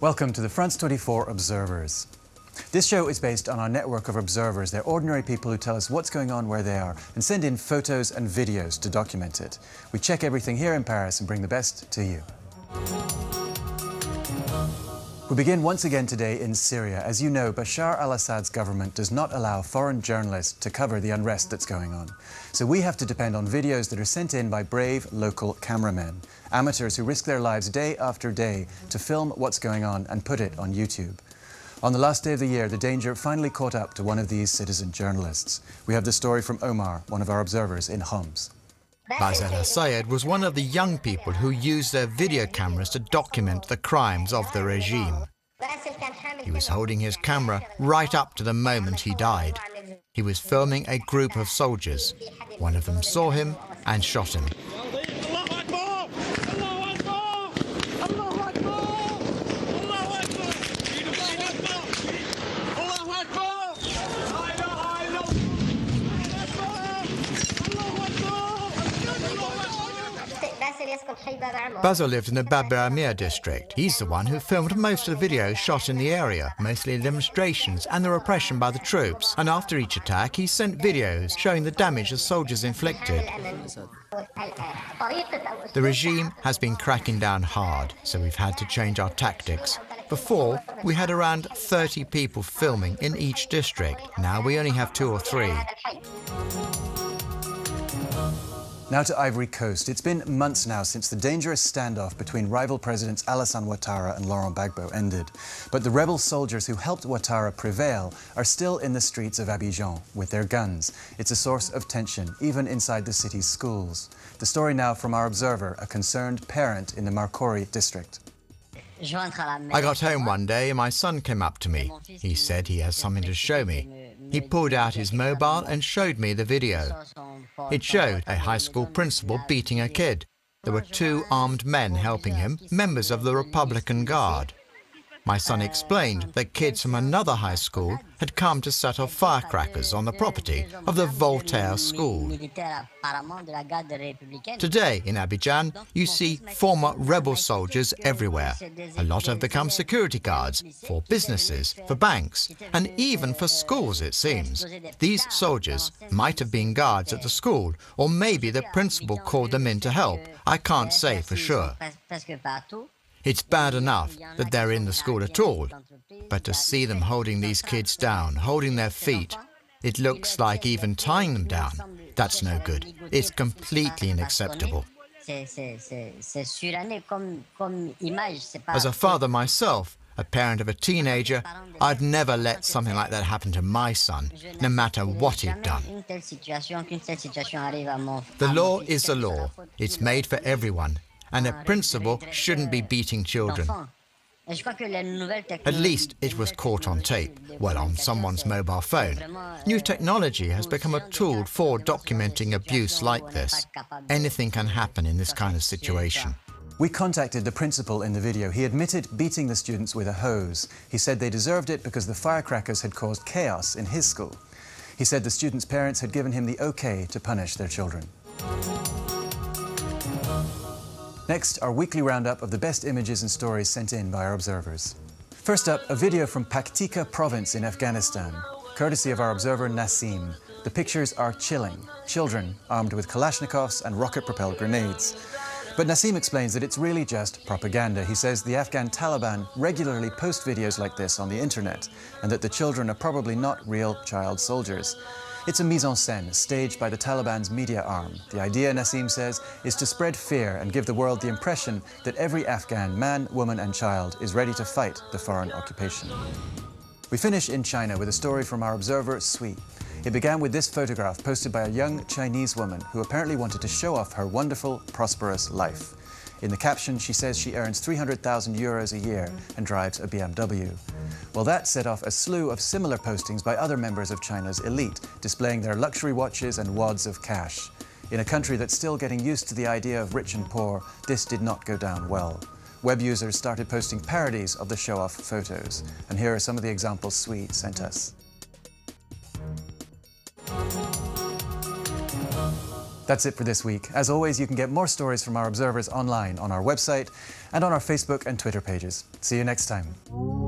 Welcome to the France 24 Observers. This show is based on our network of observers. They're ordinary people who tell us what's going on where they are and send in photos and videos to document it. We check everything here in Paris and bring the best to you. We begin once again today in Syria. As you know, Bashar al-Assad's government does not allow foreign journalists to cover the unrest that's going on. So we have to depend on videos that are sent in by brave local cameramen, amateurs who risk their lives day after day to film what's going on and put it on YouTube. On the last day of the year, the danger finally caught up to one of these citizen journalists. We have the story from Omar, one of our observers in Homs. Bazel al-Sayed was one of the young people who used their video cameras to document the crimes of the regime. He was holding his camera right up to the moment he died. He was filming a group of soldiers. One of them saw him and shot him. Basil lived in the Bab el Amir district. He's the one who filmed most of the videos shot in the area, mostly demonstrations and the repression by the troops. And after each attack, he sent videos showing the damage the soldiers inflicted. The regime has been cracking down hard, so we've had to change our tactics. Before, we had around 30 people filming in each district. Now we only have 2 or 3. Now to Ivory Coast. It's been months now since the dangerous standoff between rival presidents Alassane Ouattara and Laurent Gbagbo ended. But the rebel soldiers who helped Ouattara prevail are still in the streets of Abidjan with their guns. It's a source of tension, even inside the city's schools. The story now from our observer, a concerned parent in the Marcory district. I got home one day and my son came up to me. He said he has something to show me. He pulled out his mobile and showed me the video. It showed a high school principal beating a kid. There were 2 armed men helping him, members of the Republican Guard. My son explained that kids from another high school had come to set off firecrackers on the property of the Voltaire School. Today in Abidjan, you see former rebel soldiers everywhere. A lot have become security guards for businesses, for banks, and even for schools, it seems. These soldiers might have been guards at the school, or maybe the principal called them in to help. I can't say for sure. It's bad enough that they're in the school at all, but to see them holding these kids down, holding their feet, it looks like even tying them down. That's no good. It's completely unacceptable. As a father myself, a parent of a teenager, I'd never let something like that happen to my son, no matter what he'd done. The law is the law. It's made for everyone. And a principal shouldn't be beating children. At least it was caught on tape, well, on someone's mobile phone. New technology has become a tool for documenting abuse like this. Anything can happen in this kind of situation. We contacted the principal in the video. He admitted beating the students with a hose. He said they deserved it because the firecrackers had caused chaos in his school. He said the students' parents had given him the okay to punish their children. Next, our weekly roundup of the best images and stories sent in by our observers. First up, a video from Paktika province in Afghanistan, courtesy of our observer Nassim. The pictures are chilling. Children armed with Kalashnikovs and rocket-propelled grenades. But Nassim explains that it's really just propaganda. He says the Afghan Taliban regularly post videos like this on the internet, and that the children are probably not real child soldiers. It's a mise-en-scène staged by the Taliban's media arm. The idea, Nassim says, is to spread fear and give the world the impression that every Afghan man, woman and child is ready to fight the foreign occupation. We finish in China with a story from our observer, Sui. It began with this photograph posted by a young Chinese woman who apparently wanted to show off her wonderful, prosperous life. In the caption, she says she earns 300,000 euros a year and drives a BMW. Well, that set off a slew of similar postings by other members of China's elite, displaying their luxury watches and wads of cash. In a country that's still getting used to the idea of rich and poor, this did not go down well. Web users started posting parodies of the show-off photos. And here are some of the examples Sui sent us. That's it for this week. As always, you can get more stories from our observers online on our website and on our Facebook and Twitter pages. See you next time.